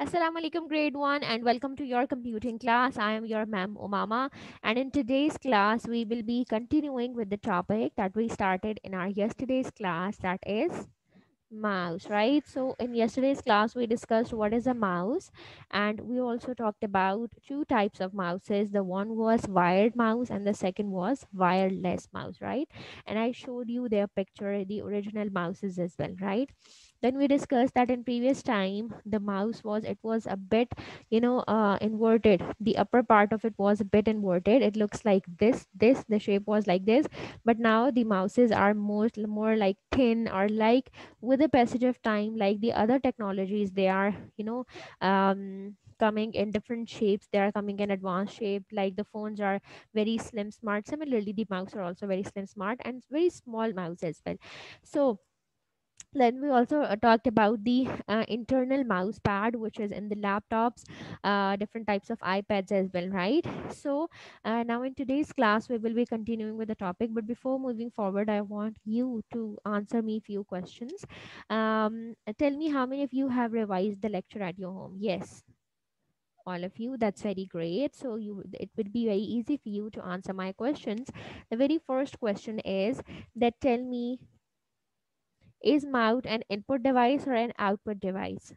Assalamu alaikum grade 1 and welcome to your computing class. I am your ma'am Umama, and in today's class we will be continuing with the topic that we started in our yesterday's class, that is mouse, right? So in yesterday's class we discussed what is a mouse, and we also talked about two types of mouses. The one was wired mouse and the second was wireless mouse, right? And I showed you their picture, the original mouses as well, right? Then we discussed that in previous time the mouse was, it was a bit, inverted. The upper part of it was a bit inverted. It looks like this the shape was like this. But now the mouses are more like thin, or like with the passage of time, like the other technologies, they are coming in different shapes. They are coming in advanced shape, like the phones are very slim smart. Similarly, the mouse are also very slim smart and very small mouse as well. So then we also talked about the internal mouse pad, which is in the laptops, different types of iPads as well, right? So now in today's class we will be continuing with the topic, but before moving forward I want you to answer me few questions. Tell me, how many of you have revised the lecture at your home? Yes, all of you. That's very great. So you, it would be very easy for you to answer my questions. The very first question is that, tell me, is mouse an input device or an output device?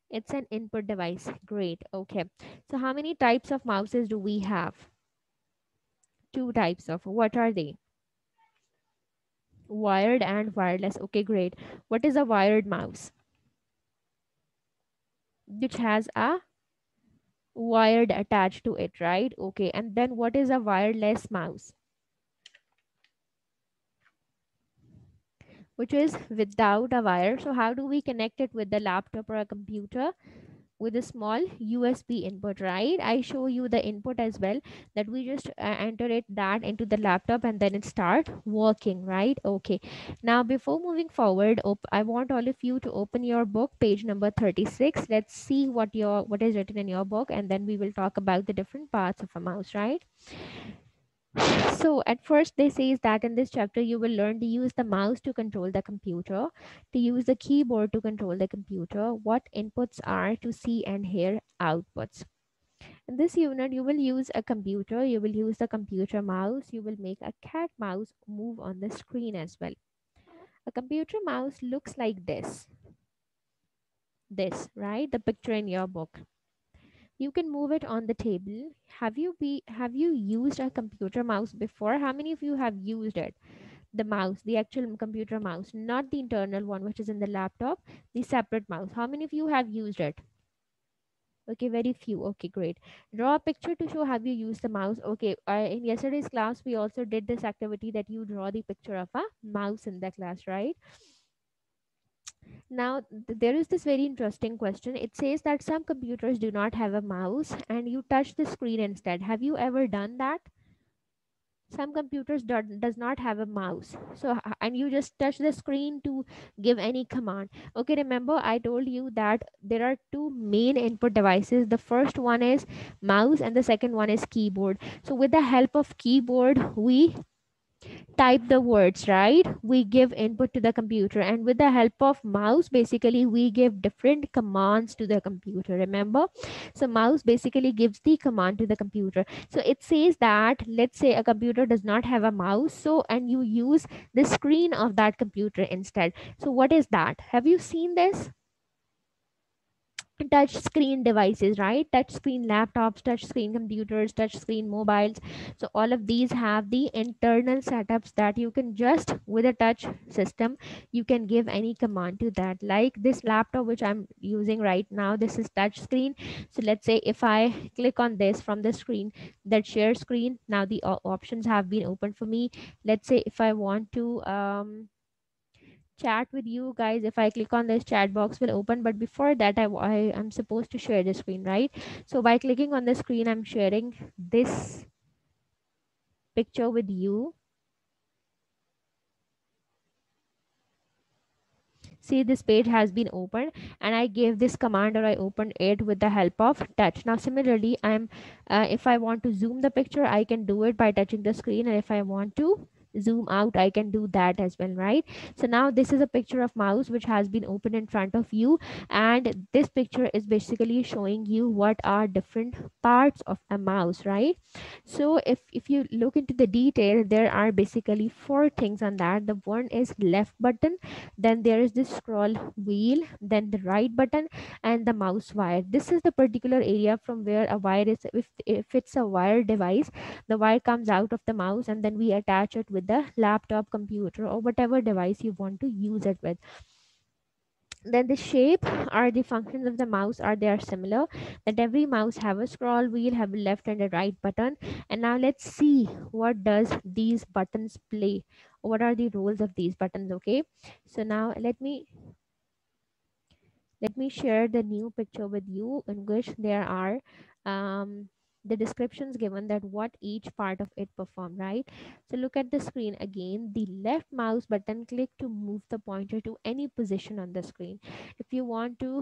It's an input device. Great. Okay. So how many types of mouses do we have? Two types of. What are they? Wired and wireless. Okay, great. What is a wired mouse? Which has a wired attached to it, right? Okay. And then what is a wireless mouse? Which is without a wire. So how do we connect it with the laptop or a computer? With a small USB input, right? I show you the input as well, that we just enter it that into the laptop and then it start working, right? Okay. Now before moving forward, I want all of you to open your book, page number 36. Let's see what is written in your book, and then we will talk about the different parts of a mouse, right? So at first they says that in this chapter you will learn to use the mouse to control the computer, to use the keyboard to control the computer, what inputs are to see and hear outputs. In this unit you will use a computer, you will use the computer mouse, you will make a cat mouse move on the screen as well. A computer mouse looks like this, right? The picture in your book. You can move it on the table. Have you used a computer mouse before? How many of you have used it? The mouse, the actual computer mouse, not the internal one which is in the laptop, the separate mouse. How many of you have used it? Okay, very few. Okay, great. Draw a picture to show have you used the mouse. Okay, in yesterday's class we also did this activity that you draw the picture of a mouse in the class, right? Now there is this very interesting question. It says that some computers do not have a mouse and you touch the screen instead. Have you ever done that? Some computers does not have a mouse, so and you just touch the screen to give any command. Okay, remember I told you that there are two main input devices. The first one is mouse and the second one is keyboard. So with the help of keyboard we type the words, right? We give input to the computer, and with the help of mouse basically we give different commands to the computer, remember? So mouse basically gives the command to the computer. So it says that, let's say a computer does not have a mouse, so and you use the screen of that computer instead. So what is that? Have you seen this? Touch screen devices, right? Touch screen laptops, touch screen computers, touch screen mobiles. So all of these have the internal setups that you can just with a touch system you can give any command to that. Like this laptop which I'm using right now, this is touch screen. So let's say if I click on this from the screen, that share screen, now the options have been opened for me. Let's say if I want to chat with you guys, if I click on this, chat box will open, but before that I am supposed to share the screen, right? So by clicking on the screen I'm sharing this picture with you. See, this page has been opened and I gave this command, or I opened it with the help of touch. Now similarly I'm if I want to zoom the picture I can do it by touching the screen, and if I want to zoom out, I can do that as well, right? So now this is a picture of mouse which has been opened in front of you, and this picture is basically showing you what are different parts of a mouse, right? So if you look into the detail, there are basically four things on that. The one is left button, then there is this scroll wheel, then the right button, and the mouse wire. This is the particular area from where a wire is. If it's a wire device, the wire comes out of the mouse, and then we attach it with the laptop, computer, or whatever device you want to use it with. Then the shape or the functions of the mouse are they are similar, that every mouse have a scroll wheel, have a left and a right button. And now let's see what does these buttons play, what are the roles of these buttons. Okay, so now let me share the new picture with you in which there are um, the descriptions given that what each part of it perform, right? So look at the screen again. The left mouse button, click to move the pointer to any position on the screen. If you want to,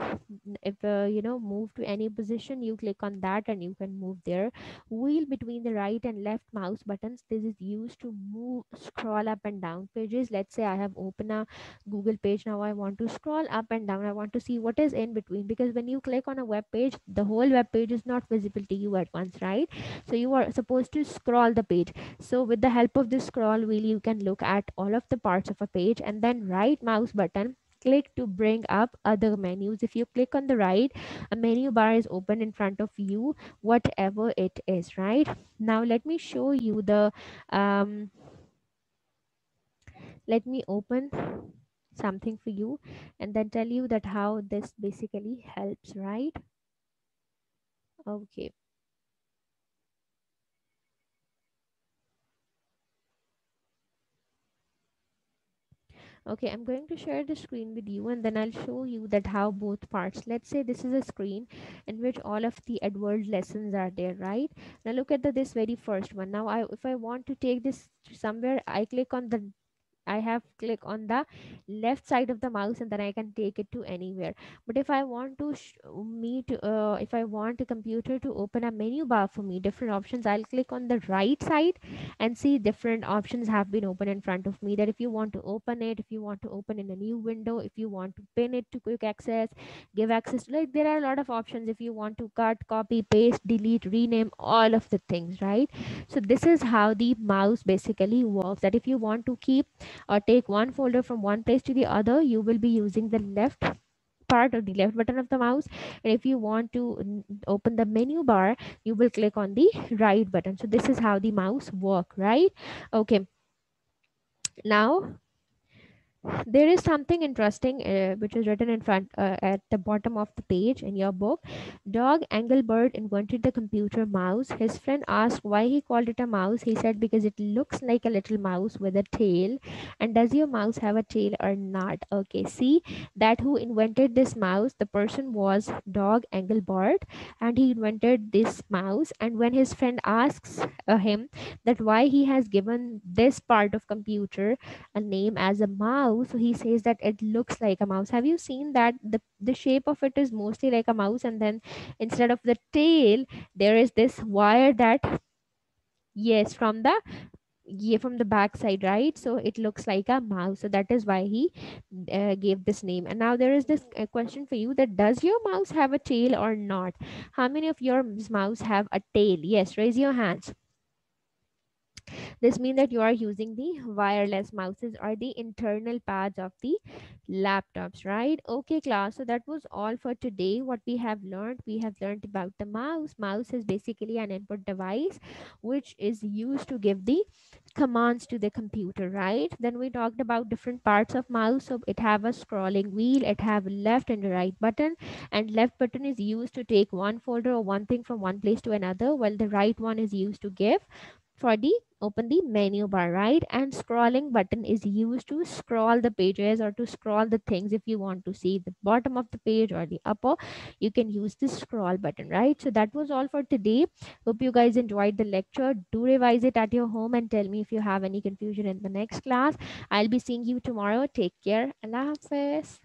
if move to any position, you click on that and you can move there. Wheel between the right and left mouse buttons, this is used to move, scroll up and down pages. Let's say I have opened a Google page. Now I want to scroll up and down, I want to see what is in between, because when you click on a web page, the whole web page is not visible to you at once, right? So you are supposed to scroll the page. So with the help of this scroll wheel, you can look at all of the parts of a page, and then right mouse button, click to bring up other menus. If you click on the right, a menu bar is open in front of you, whatever it is, right? Now let me show you the um let me open something for you and then tell you that how this basically helps, right? Okay. Okay, I'm going to share the screen with you, and then I'll show you that how both parts. Let's say this is a screen in which all of the Edward lessons are there, right? Now look at this very first one. Now if I want to take this to somewhere, I have click on the left side of the mouse, and then I can take it to anywhere. But if I want to if I want a computer to open a menu bar for me, different options, I'll click on the right side and see different options have been open in front of me. That if you want to open it, if you want to open in a new window, if you want to pin it to quick access, give access to, like there are a lot of options. If you want to cut, copy, paste, delete, rename, all of the things, right? So this is how the mouse basically works. That if you want to keep or take one folder from one place to the other, you will be using the left part of the left button of the mouse. And if you want to open the menu bar, you will click on the right button. So this is how the mouse work, right? Okay, now there is something interesting which is written in front at the bottom of the page in your book. Dog Engelbert invented the computer mouse. His friend asked why he called it a mouse. He said because it looks like a little mouse with a tail. And does your mouse have a tail or not? Okay, see that who invented this mouse, the person was Dog Engelbert, and he invented this mouse. And when his friend asks him that why he has given this part of computer a name as a mouse, so he says that it looks like a mouse. Have you seen that the shape of it is mostly like a mouse, and then instead of the tail there is this wire that, yes, from the, yeah, from the back side, right? So it looks like a mouse, so that is why he gave this name. And now there is this question for you, that does your mouse have a tail or not? How many of your mouse have a tail? Yes, raise your hands. This means that you are using the wireless mouses or the internal pads of the laptops, right? Okay, class. So that was all for today. What we have learned about the mouse. Mouse is basically an input device which is used to give the commands to the computer, right? Then we talked about different parts of mouse. So it have a scrolling wheel, it have left and a right button, and left button is used to take one folder or one thing from one place to another, while the right one is used to give for the open the menu bar, right? And scrolling button is used to scroll the pages or to scroll the things. If you want to see the bottom of the page or the upper, you can use the scroll button, right? So that was all for today. Hope you guys enjoyed the lecture. Do revise it at your home and tell me if you have any confusion in the next class. I'll be seeing you tomorrow. Take care. Allah Hafiz.